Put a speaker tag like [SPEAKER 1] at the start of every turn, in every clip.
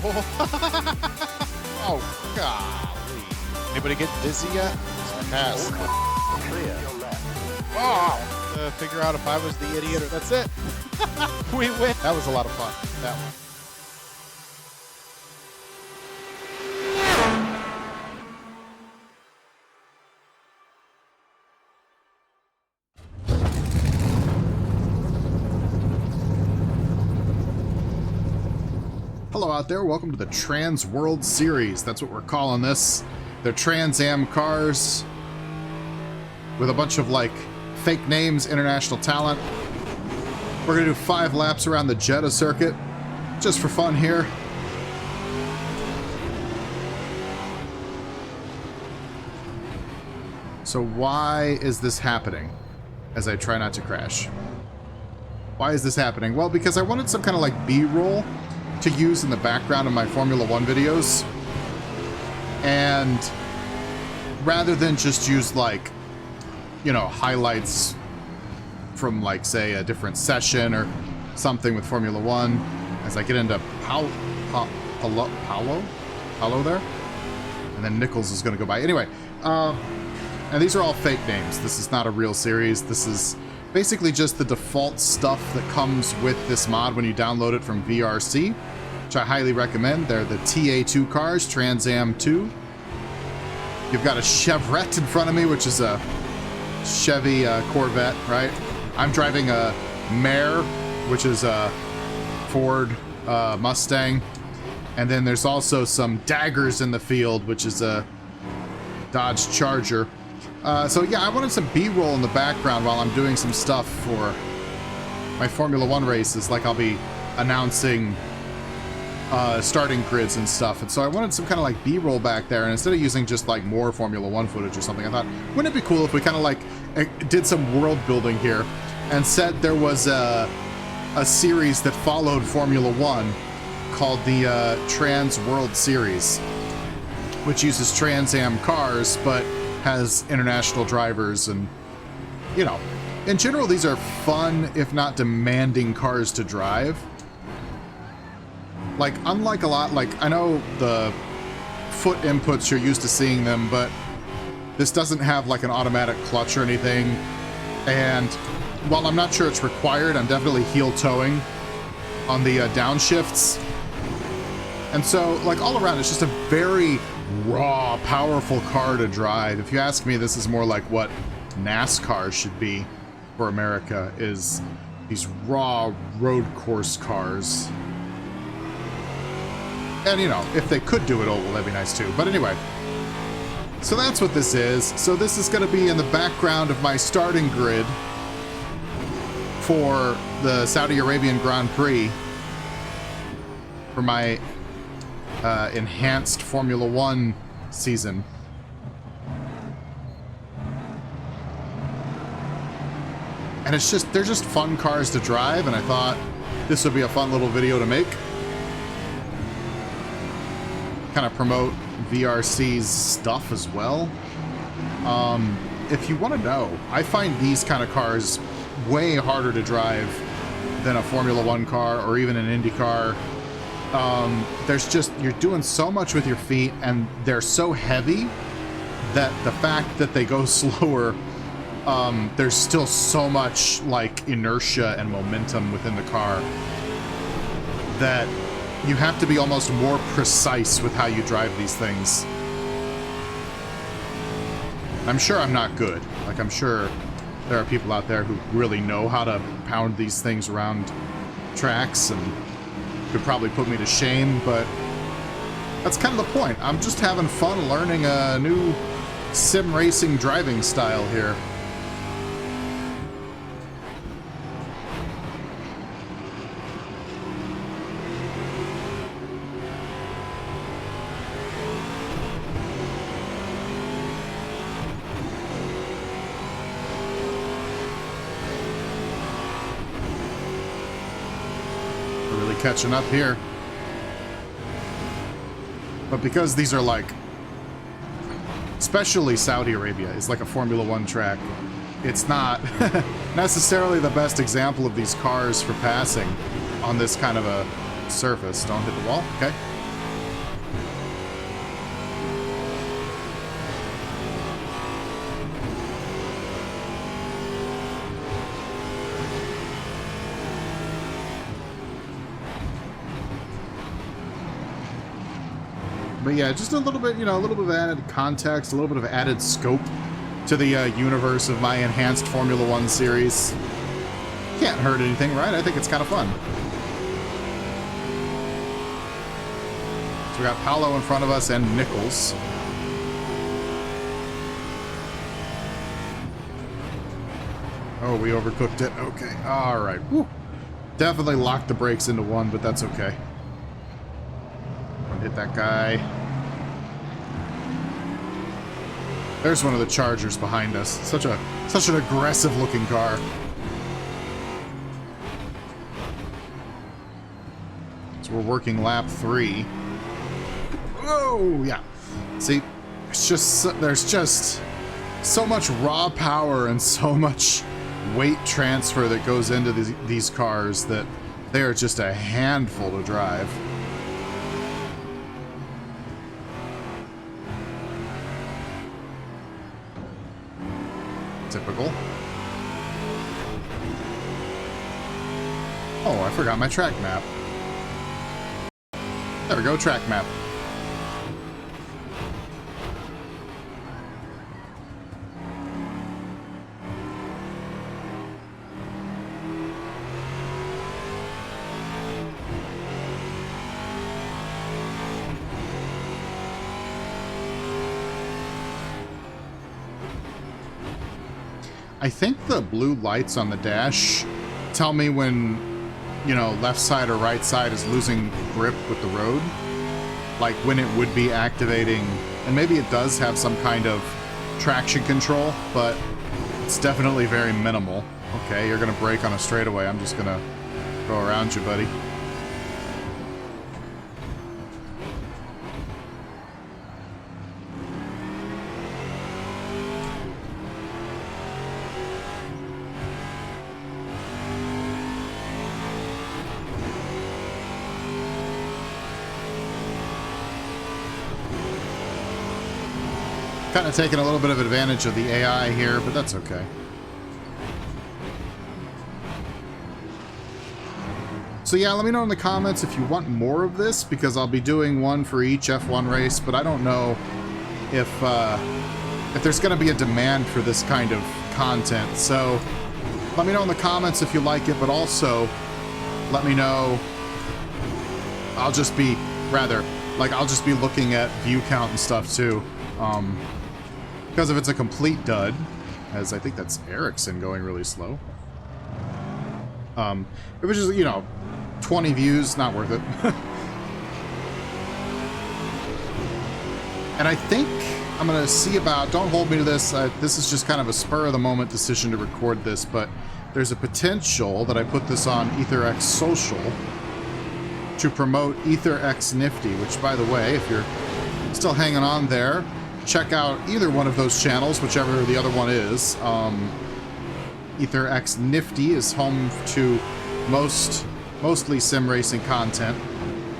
[SPEAKER 1] Oh, golly. Anybody get dizzy yet? Pass. Oh! Figure out if I was the idiot or that's it. We win. That was a lot of fun. That one.
[SPEAKER 2] Hello out there, welcome to the Trans World Series. That's what we're calling this. They're Trans Am cars with a bunch of like fake names, international talent. We're gonna do 5 laps around the Jeddah circuit, just for fun here. So why is this happening as I try not to crash? Why is this happening? Well, because I wanted some kind of like B-roll to use in the background of my Formula 1 videos. And rather than just use like, you know, highlights from like, say, a different session or something with Formula 1, as I get into Paulo there? And then Nichols is going to go by. Anyway, and these are all fake names. This is not a real series. This is basically just the default stuff that comes with this mod when you download it from VRC, which I highly recommend. They're the TA2 cars, Trans Am 2. You've got a Chevrolet in front of me, which is a Chevy Corvette, right? I'm driving a Mare, which is a Ford Mustang. And then there's also some daggers in the field, which is a Dodge Charger. So yeah, I wanted some B-roll in the background while I'm doing some stuff for my Formula 1 races, like I'll be announcing starting grids and stuff. And so I wanted some kind of like B-roll back there, and instead of using just like more Formula 1 footage or something, I thought, wouldn't it be cool if we kind of like did some world building here and said there was a series that followed Formula 1 called the Trans World Series, which uses Trans Am cars, but has international drivers. And, you know, in general, these are fun, if not demanding cars to drive. Like, unlike a lot, like, I know the foot inputs, you're used to seeing them, but this doesn't have like an automatic clutch or anything. And while I'm not sure it's required, I'm definitely heel towing on the downshifts. And so, like, all around, it's just a very raw, powerful car to drive. If you ask me, this is more like what NASCAR should be for America, is these raw road course cars. And, you know, if they could do it oval, that'd be nice too. But anyway, so that's what this is. So this is going to be in the background of my starting grid for the Saudi Arabian Grand Prix for my enhanced Formula 1 season. And it's just, they're just fun cars to drive, and I thought this would be a fun little video to make. Kind of promote VRC's stuff as well. If you want to know, I find these kind of cars way harder to drive than a Formula 1 car or even an Indy car. There's just, you're doing so much with your feet, and they're so heavy that the fact that they go slower, there's still so much like inertia and momentum within the car that you have to be almost more precise with how you drive these things. I'm sure I'm not good. Like, I'm sure there are people out there who really know how to pound these things around tracks and could probably put me to shame, but that's kind of the point. I'm just having fun learning a new sim racing driving style here. Catching up here. But because these are like, especially Saudi Arabia is like a Formula 1 track, it's not necessarily the best example of these cars for passing on this kind of a surface. Don't hit the wall. Okay. But yeah, just a little bit, you know, a little bit of added context, a little bit of added scope to the universe of my enhanced Formula One series. Can't hurt anything, right? I think it's kind of fun. So we got Paolo in front of us and Nichols. Oh, we overcooked it. Okay. All right. Whew. Definitely locked the brakes into one, but that's okay. Hit that guy. There's one of the Chargers behind us. Such an aggressive looking car. So we're working lap 3. Oh yeah. See, it's just there's just so much raw power and so much weight transfer that goes into these cars that they are just a handful to drive. Typical. Oh, I forgot my track map. There we go, track map. I think the blue lights on the dash tell me when, you know, left side or right side is losing grip with the road. Like when it would be activating, and maybe it does have some kind of traction control, but it's definitely very minimal. Okay, you're gonna brake on a straightaway. I'm just gonna go around you, buddy. Kind of taking a little bit of advantage of the AI here, but that's okay. So yeah, let me know in the comments if you want more of this, because I'll be doing one for each F1 race, but I don't know if there's going to be a demand for this kind of content. So let me know in the comments if you like it, but also let me know. I'll just be looking at view count and stuff too. Because if it's a complete dud, as I think that's Ericsson going really slow. If it's just, you know, 20 views, not worth it. And I think I'm going to see about, don't hold me to this, this is just kind of a spur of the moment decision to record this, but there's a potential that I put this on ETHERxSOCIAL to promote ETHERx Nifty, which, by the way, if you're still hanging on there, check out either one of those channels, whichever the other one is. ETHERx Nifty is home to mostly sim racing content,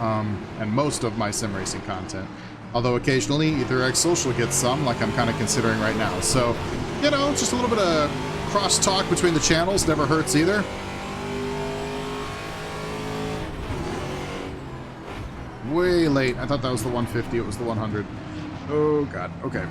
[SPEAKER 2] and most of my sim racing content. Although occasionally ETHERxSOCIAL gets some, like I'm kind of considering right now. So, you know, just a little bit of cross-talk between the channels never hurts either. Way late. I thought that was the 150. It was the 100. Oh, God. Okay.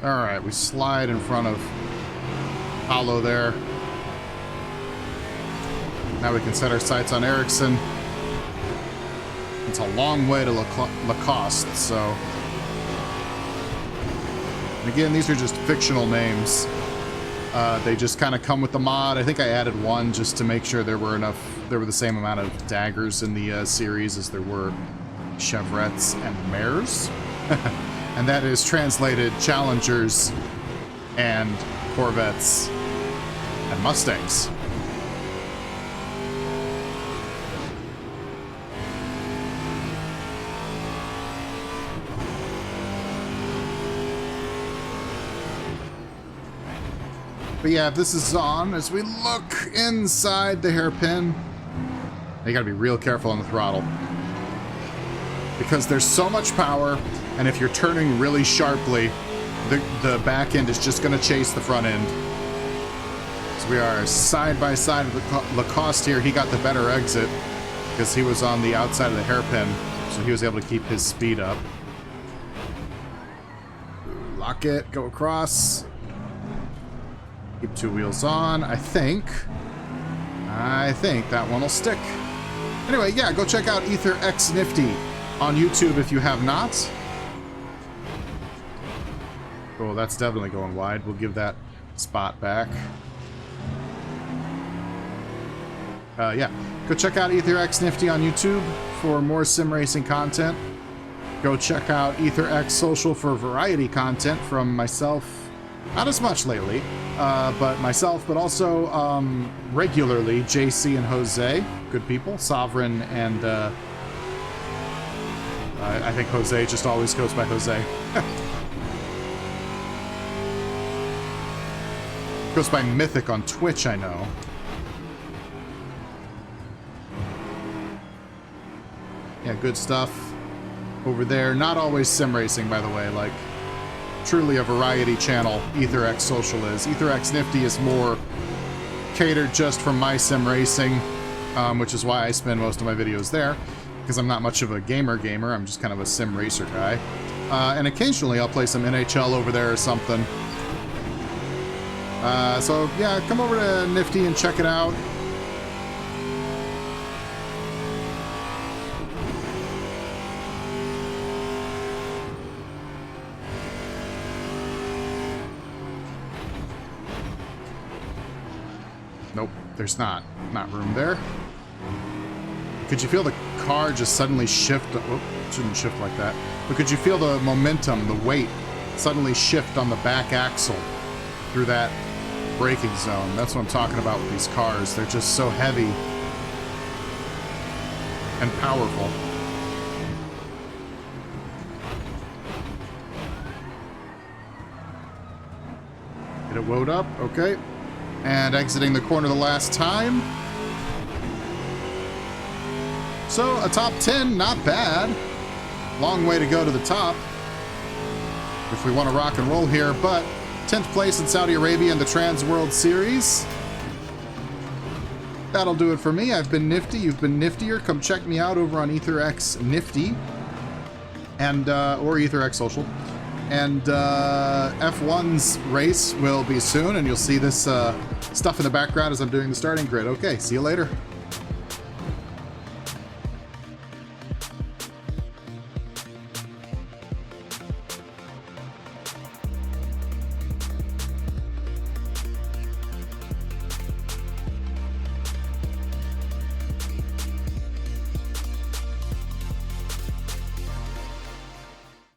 [SPEAKER 2] All right, we slide in front of Paolo there. Now we can set our sights on Ericsson. It's a long way to Lacoste, so... Again, these are just fictional names. They just kind of come with the mod. I think I added one just to make sure there were the same amount of daggers in the series as there were chevrets and mares. And that is translated Challengers and Corvettes and Mustangs. But yeah, this is on as we look inside the hairpin. You gotta be real careful on the throttle. because there's so much power, and if you're turning really sharply, the back end is just going to chase the front end. So we are side by side with Lacoste here. He got the better exit because he was on the outside of the hairpin, so he was able to keep his speed up. Lock it, go across. Keep 2 wheels on. I think that one will stick. Anyway, yeah, go check out ETHERxNifty on YouTube if you have not. Oh, that's definitely going wide. We'll give that spot back. Yeah, go check out ETHERxNifty on YouTube for more sim racing content. Go check out ETHERxSOCIAL for variety content from myself. Not as much lately, but myself, but also regularly JC and Jose, good people, Sovereign, and I think Jose just always goes by Jose. Goes by Mythic on Twitch, I know. Yeah, good stuff over there. Not always sim racing, by the way. Like, truly a variety channel, ETHERxSOCIAL is. ETHERxNifty is more catered just for my sim racing, which is why I spend most of my videos there, because I'm not much of a gamer. I'm just kind of a sim racer guy. And occasionally I'll play some NHL over there or something. So yeah, come over to Nifty and check it out. Nope, there's not room there. Could you feel the car just suddenly shift? Oh, shouldn't shift like that. But could you feel the momentum, the weight, suddenly shift on the back axle through that braking zone? That's what I'm talking about with these cars. They're just so heavy and powerful. Get it woed up, okay. And exiting the corner the last time. So a top 10, not bad. Long way to go to the top if we want to rock and roll here, but 10th place in Saudi Arabia in the Trans World Series. That'll do it for me. I've been Nifty. You've been niftier. Come check me out over on ETHERxNifty and or ETHERxSOCIAL. And F1's race will be soon, and you'll see this stuff in the background as I'm doing the starting grid. Okay, see you later.